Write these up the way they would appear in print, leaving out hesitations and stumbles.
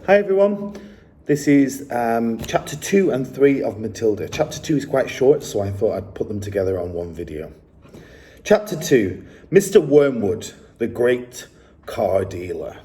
Hi everyone, this is chapter 2 and 3 of Matilda. Chapter 2 is quite short, so I thought I'd put them together on one video. Chapter 2, Mr. Wormwood, the great car dealer.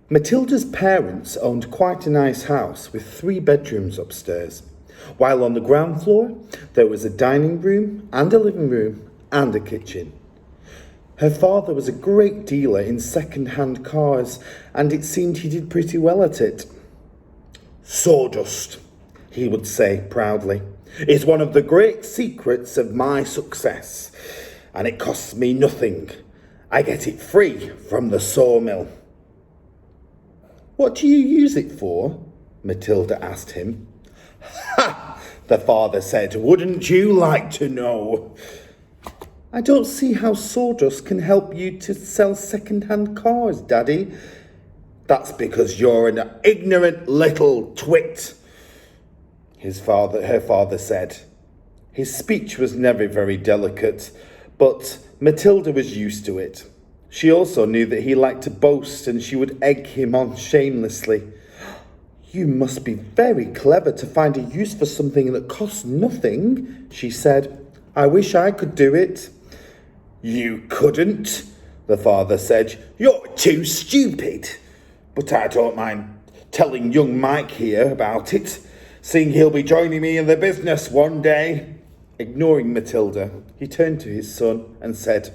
Matilda's parents owned quite a nice house with 3 bedrooms upstairs, while on the ground floor there was a dining room and a living room and a kitchen. Her father was a great dealer in second-hand cars, and it seemed he did pretty well at it. "Sawdust," he would say proudly, "is one of the great secrets of my success, and it costs me nothing. I get it free from the sawmill." "What do you use it for?" Matilda asked him. "Ha!" the father said. "Wouldn't you like to know?" "I don't see how sawdust can help you to sell second-hand cars, Daddy." "That's because you're an ignorant little twit," her father said. His speech was never very delicate, but Matilda was used to it. She also knew that he liked to boast, and she would egg him on shamelessly. "You must be very clever to find a use for something that costs nothing," she said. "I wish I could do it." "You couldn't," the father said. "You're too stupid. But I don't mind telling young Mike here about it, seeing he'll be joining me in the business one day." Ignoring Matilda, he turned to his son and said,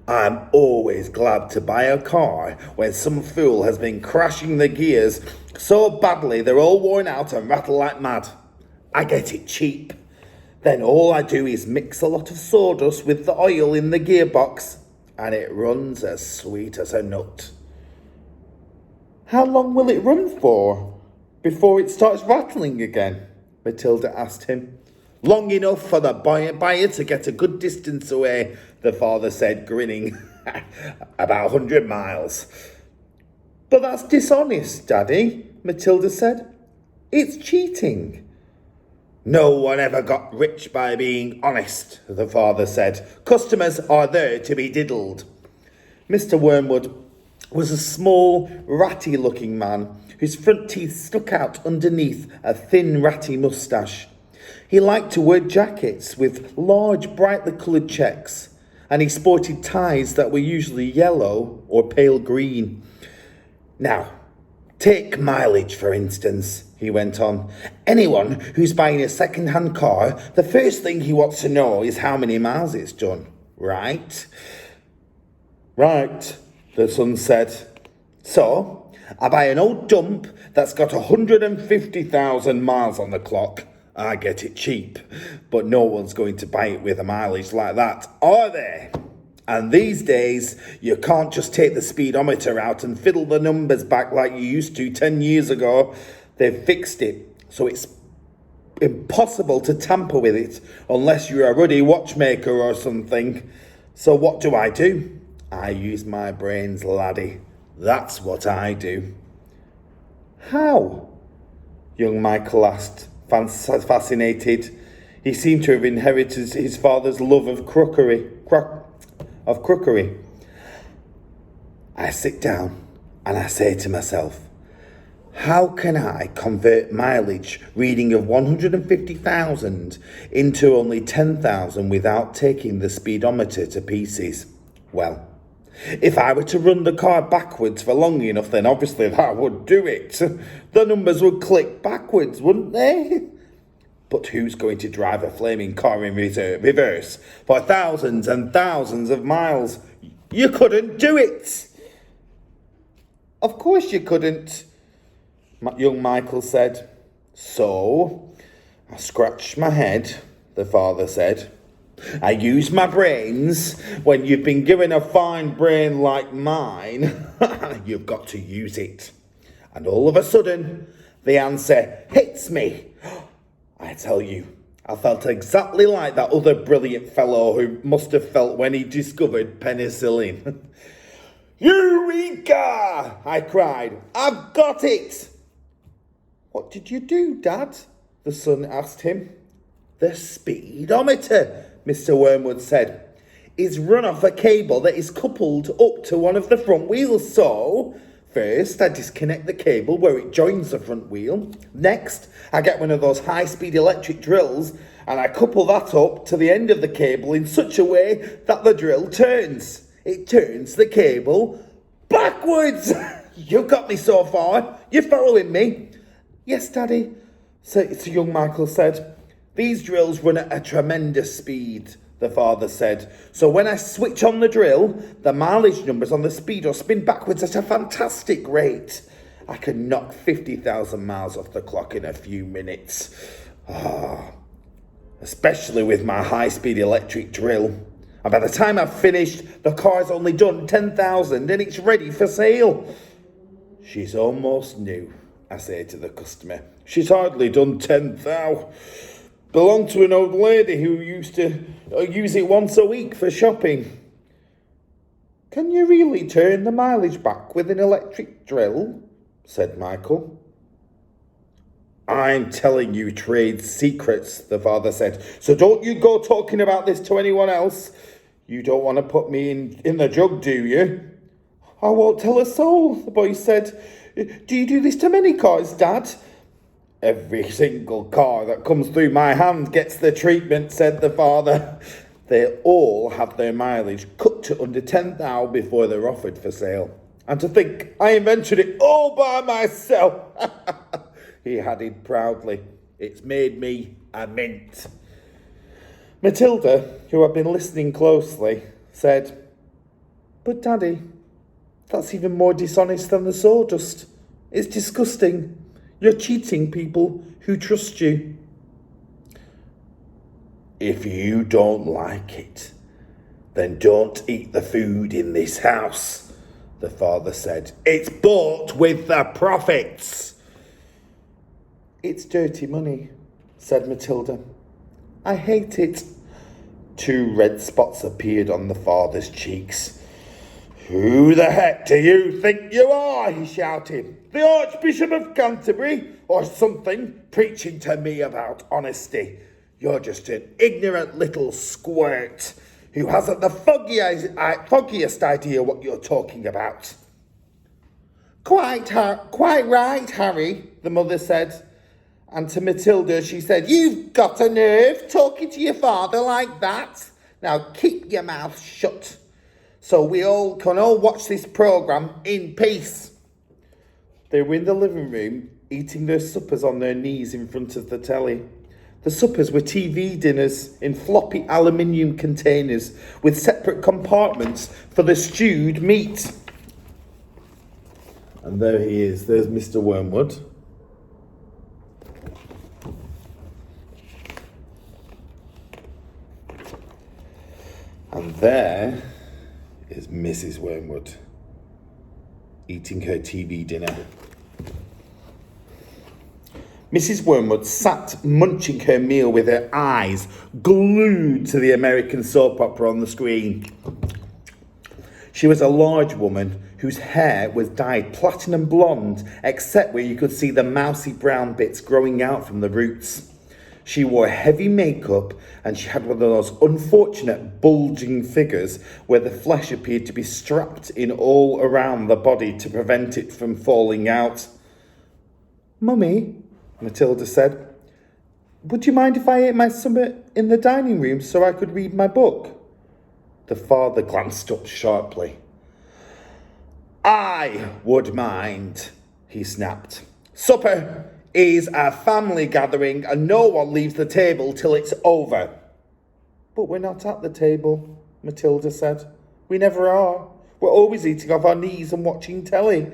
"I'm always glad to buy a car when some fool has been crashing the gears so badly they're all worn out and rattle like mad. I get it cheap. Then all I do is mix a lot of sawdust with the oil in the gearbox, and it runs as sweet as a nut." "How long will it run for before it starts rattling again?" Matilda asked him. "Long enough for the buyer to get a good distance away," the father said, grinning. "About 100 miles. "But that's dishonest, Daddy," Matilda said. "It's cheating." "No one ever got rich by being honest," the father said. "Customers are there to be diddled." Mr. Wormwood was a small, ratty-looking man whose front teeth stuck out underneath a thin, ratty moustache. He liked to wear jackets with large, brightly coloured checks, and he sported ties that were usually yellow or pale green. "Now, take mileage, for instance," he went on. "Anyone who's buying a second-hand car, the first thing he wants to know is how many miles it's done, right?" "Right," the son said. "So, I buy an old dump that's got 150,000 miles on the clock. I get it cheap, but no one's going to buy it with a mileage like that, are they? And these days, you can't just take the speedometer out and fiddle the numbers back like you used to 10 years ago. They've fixed it, so it's impossible to tamper with it unless you're a ruddy watchmaker or something. So what do? I use my brains, laddie. That's what I do." "How?" young Michael asked, fascinated. He seemed to have inherited his father's love of crookery. "I sit down and I say to myself, how can I convert mileage reading of 150,000 into only 10,000 without taking the speedometer to pieces? Well, if I were to run the car backwards for long enough, then obviously that would do it. The numbers would click backwards, wouldn't they? But who's going to drive a flaming car in reverse for thousands and thousands of miles? You couldn't do it." "Of course you couldn't," young Michael said. "So, I scratched my head," the father said. "I use my brains. When you've been given a fine brain like mine, you've got to use it. And all of a sudden, the answer hits me. I tell you, I felt exactly like that other brilliant fellow who must have felt when he discovered penicillin." "Eureka!" I cried. "I've got it!" "What did you do, Dad?" the son asked him. "The speedometer," Mr. Wormwood said, "is run off a cable that is coupled up to one of the front wheels. So, First, I disconnect the cable where it joins the front wheel. Next, I get one of those high-speed electric drills and I couple that up to the end of the cable in such a way that the drill turns. It turns the cable backwards. You've got me so far. You're following me? Yes, Daddy, so young Michael said. These drills run at a tremendous speed, the father said. So when I switch on the drill, the mileage numbers on the speedo spin backwards at a fantastic rate. I can knock 50,000 miles off the clock in a few minutes. Especially with my high-speed electric drill. And by the time I've finished, the car's only done 10,000 and it's ready for sale. She's almost new, I say to the customer. She's hardly done 10,000. Belonged to an old lady who used to use it once a week for shopping. Can you really turn the mileage back with an electric drill? Said Michael. I'm telling you trade secrets, the father said. So don't you go talking about this to anyone else. You don't want to put me in the jug, do you? I won't tell a soul, the boy said. Do you do this to many cars, Dad? Every single car that comes through my hand gets the treatment, said the father. They all have their mileage cut to under 10,000 before they're offered for sale. And to think I invented it all by myself, he added proudly. It's made me a mint. Matilda, who had been listening closely, said, But Daddy, that's even more dishonest than the sawdust. It's disgusting. You're cheating people who trust you. If you don't like it, then don't eat the food in this house, the father said. It's bought with the profits. It's dirty money, said Matilda. I hate it. 2 red spots appeared on the father's cheeks. Who the heck do you think you are? He shouted. The Archbishop of Canterbury or something, preaching to me about honesty. You're just an ignorant little squirt who hasn't the foggiest idea what you're talking about. Quite right, Harry, the mother said. And to Matilda, she said, You've got a nerve talking to your father like that. Now keep your mouth shut so we can all watch this programme in peace. They were in the living room, eating their suppers on their knees in front of the telly. The suppers were TV dinners in floppy aluminium containers with separate compartments for the stewed meat. And there he is. There's Mr. Wormwood. And there is Mrs. Wormwood eating her TV dinner. Mrs. Wormwood sat munching her meal with her eyes glued to the American soap opera on the screen. She was a large woman whose hair was dyed platinum blonde, except where you could see the mousy brown bits growing out from the roots. She wore heavy makeup and she had one of those unfortunate bulging figures where the flesh appeared to be strapped in all around the body to prevent it from falling out. Mummy, Matilda said, would you mind if I ate my supper in the dining room so I could read my book? The father glanced up sharply. I would mind, he snapped. Supper is a family gathering and no one leaves the table till it's over. But we're not at the table, Matilda said. We never are. We're always eating off our knees and watching telly.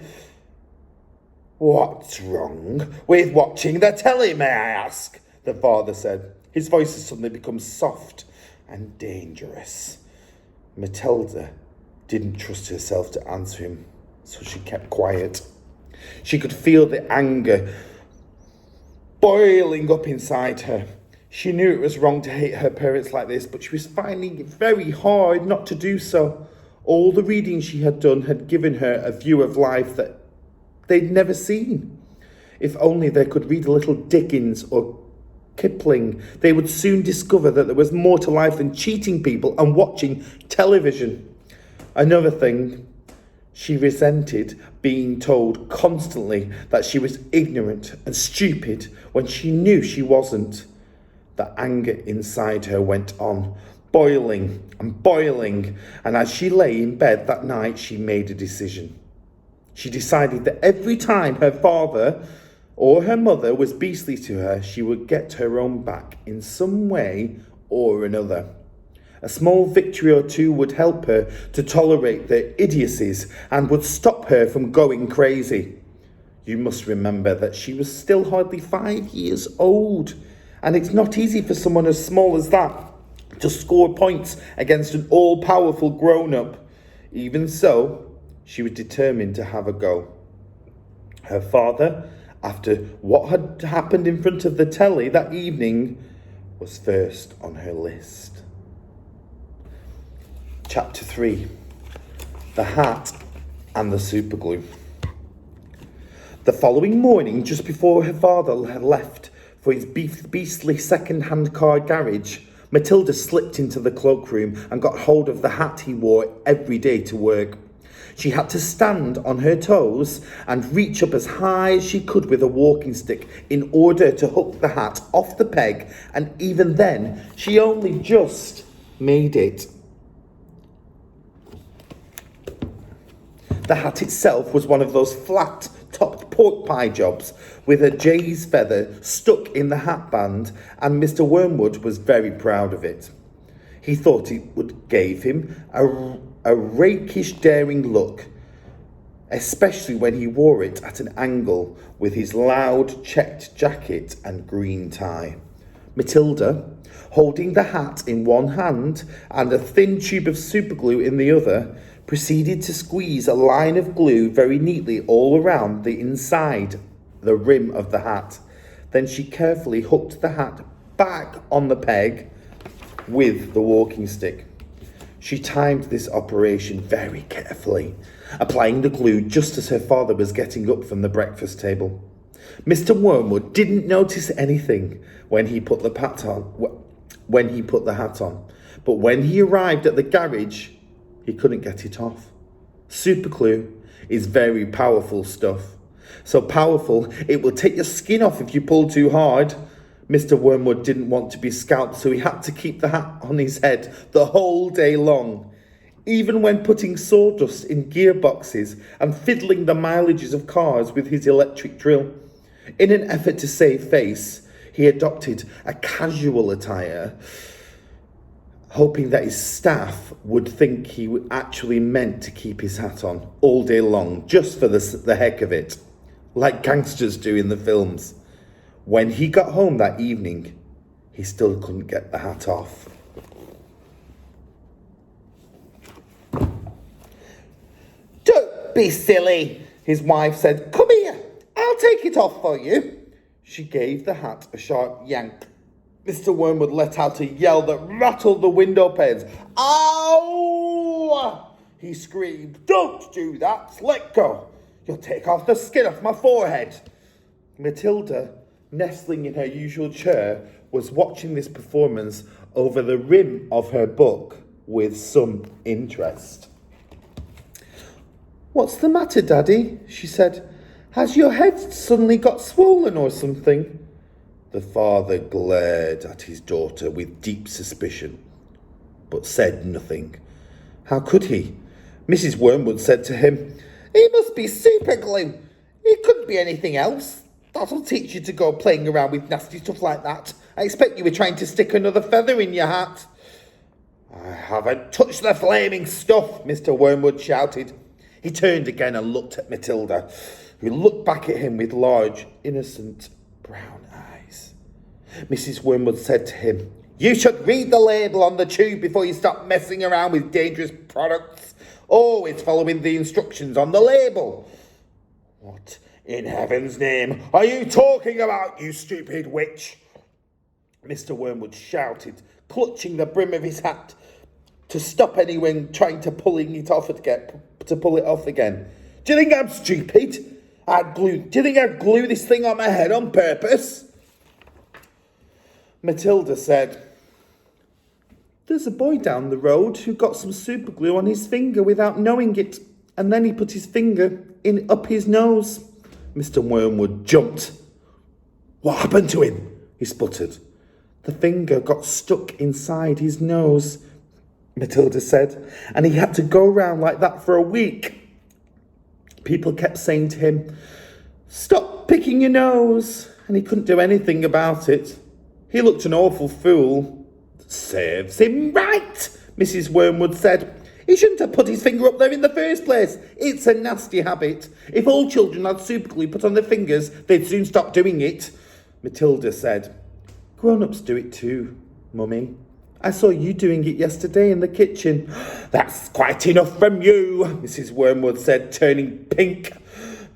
What's wrong with watching the telly, may I ask? The father said. His voice had suddenly become soft and dangerous. Matilda didn't trust herself to answer him, so she kept quiet. She could feel the anger boiling up inside her. She knew it was wrong to hate her parents like this, but she was finding it very hard not to do so. All the reading she had done had given her a view of life that they'd never seen. If only they could read a little Dickens or Kipling, they would soon discover that there was more to life than cheating people and watching television. Another thing, She resented being told constantly that she was ignorant and stupid when she knew she wasn't. The anger inside her went on, boiling and boiling, and as she lay in bed that night, she made a decision. She decided that every time her father or her mother was beastly to her, she would get her own back in some way or another. A small victory or two would help her to tolerate their idiocies and would stop her from going crazy. You must remember that she was still hardly 5 years old, and it's not easy for someone as small as that to score points against an all-powerful grown-up. Even so, she was determined to have a go. Her father, after what had happened in front of the telly that evening, was first on her list. Chapter 3. The Hat and the Superglue. The following morning, just before her father had left for his beastly second-hand car garage, Matilda slipped into the cloakroom and got hold of the hat he wore every day to work. She had to stand on her toes and reach up as high as she could with a walking stick in order to hook the hat off the peg, and even then, she only just made it. The hat itself was one of those flat-topped pork pie jobs with a jay's feather stuck in the hat band, and Mr. Wormwood was very proud of it. He thought it gave him a rakish, daring look, especially when he wore it at an angle with his loud checked jacket and green tie. Matilda, holding the hat in one hand and a thin tube of superglue in the other, proceeded to squeeze a line of glue very neatly all around the inside, the rim of the hat. Then she carefully hooked the hat back on the peg with the walking stick. She timed this operation very carefully, applying the glue just as her father was getting up from the breakfast table. Mr. Wormwood didn't notice anything when he put the hat on, but when he arrived at the garage, he couldn't get it off. Superglue is very powerful stuff. So powerful, it will take your skin off if you pull too hard. Mr. Wormwood didn't want to be scalped, so he had to keep the hat on his head the whole day long. Even when putting sawdust in gearboxes and fiddling the mileages of cars with his electric drill. In an effort to save face, he adopted a casual attire, hoping that his staff would think he actually meant to keep his hat on all day long, just for the heck of it, like gangsters do in the films. When he got home that evening, he still couldn't get the hat off. "Don't be silly," his wife said. "Come here, I'll take it off for you." She gave the hat a sharp yank. Mr. Wormwood let out a yell that rattled the window panes. "Ow!" he screamed. "Don't do that. Let go. You'll take off the skin off my forehead." Matilda, nestling in her usual chair, was watching this performance over the rim of her book with some interest. "What's the matter, Daddy?" she said. "Has your head suddenly got swollen or something?" The father glared at his daughter with deep suspicion, but said nothing. How could he? Mrs. Wormwood said to him, "It must be superglue. It couldn't be anything else. That'll teach you to go playing around with nasty stuff like that. I expect you were trying to stick another feather in your hat." "I haven't touched the flaming stuff," Mr. Wormwood shouted. He turned again and looked at Matilda, who looked back at him with large, innocent brown eyes. Mrs. Wormwood said to him, "You should read the label on the tube before you start messing around with dangerous products. Always following the instructions on the label." "What in heaven's name are you talking about, you stupid witch?" Mr. Wormwood shouted, clutching the brim of his hat to stop anyone trying to pull it off again. "Do you think I'm stupid? Do you think I'd glue this thing on my head on purpose?" Matilda said, "There's a boy down the road who got some superglue on his finger without knowing it, and then he put his finger up his nose. Mr. Wormwood jumped. "What happened to him?" he sputtered. "The finger got stuck inside his nose," Matilda said, "and he had to go round like that for a week. People kept saying to him, 'Stop picking your nose,' and he couldn't do anything about it. He looked an awful fool." "Serves him right," Mrs. Wormwood said. "He shouldn't have put his finger up there in the first place. It's a nasty habit. If all children had superglue put on their fingers, they'd soon stop doing it," Matilda said. "Grown-ups do it too, Mummy. I saw you doing it yesterday in the kitchen." "That's quite enough from you," Mrs. Wormwood said, turning pink.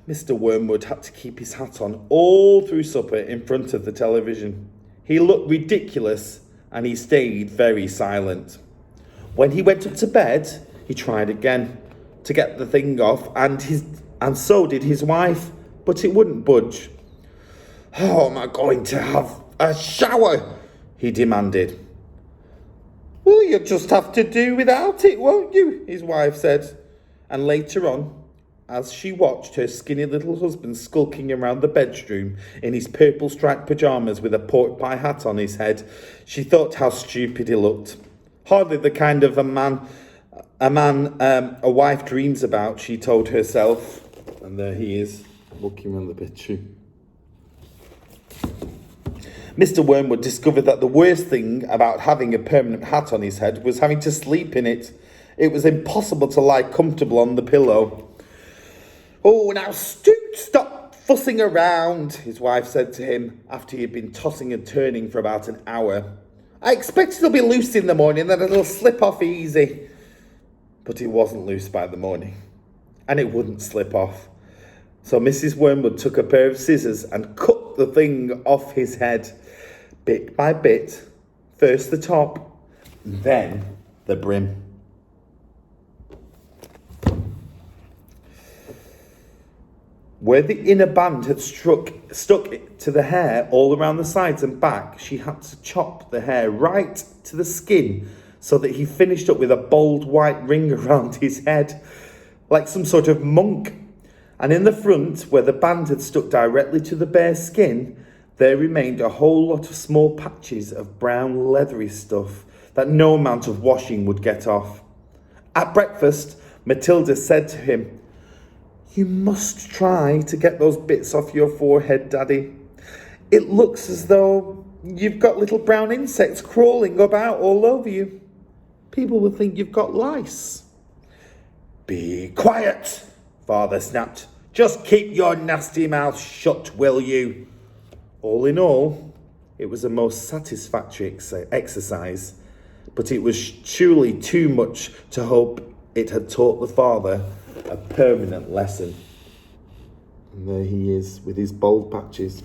Mr. Wormwood had to keep his hat on all through supper in front of the television. He looked ridiculous, and he stayed very silent. When he went up to bed, he tried again to get the thing off, and so did his wife, but it wouldn't budge. "How am I going to have a shower?" he demanded. "Well, you'll just have to do without it, won't you?" his wife said. And later on, as she watched her skinny little husband skulking around the bedroom in his purple striped pyjamas with a pork pie hat on his head, she thought how stupid he looked. Hardly the kind of a wife dreams about, she told herself. And there he is, looking around the bedroom. Mr. Wormwood discovered that the worst thing about having a permanent hat on his head was having to sleep in it. It was impossible to lie comfortable on the pillow. "Oh, now, Stoot, stop fussing around," his wife said to him after he had been tossing and turning for about an hour. "I expect it'll be loose in the morning, then it'll slip off easy." But it wasn't loose by the morning, and it wouldn't slip off. So Mrs. Wormwood took a pair of scissors and cut the thing off his head, bit by bit, first the top, then the brim. Where the inner band had stuck to the hair all around the sides and back, she had to chop the hair right to the skin so that he finished up with a bold white ring around his head, like some sort of monk. And in the front, where the band had stuck directly to the bare skin, there remained a whole lot of small patches of brown leathery stuff that no amount of washing would get off. At breakfast, Matilda said to him, "You must try to get those bits off your forehead, Daddy. It looks as though you've got little brown insects crawling about all over you. People will think you've got lice." "Be quiet," Father snapped. "Just keep your nasty mouth shut, will you?" All in all, it was a most satisfactory exercise, but it was surely too much to hope it had taught the father a permanent lesson. And there he is with his bald patches.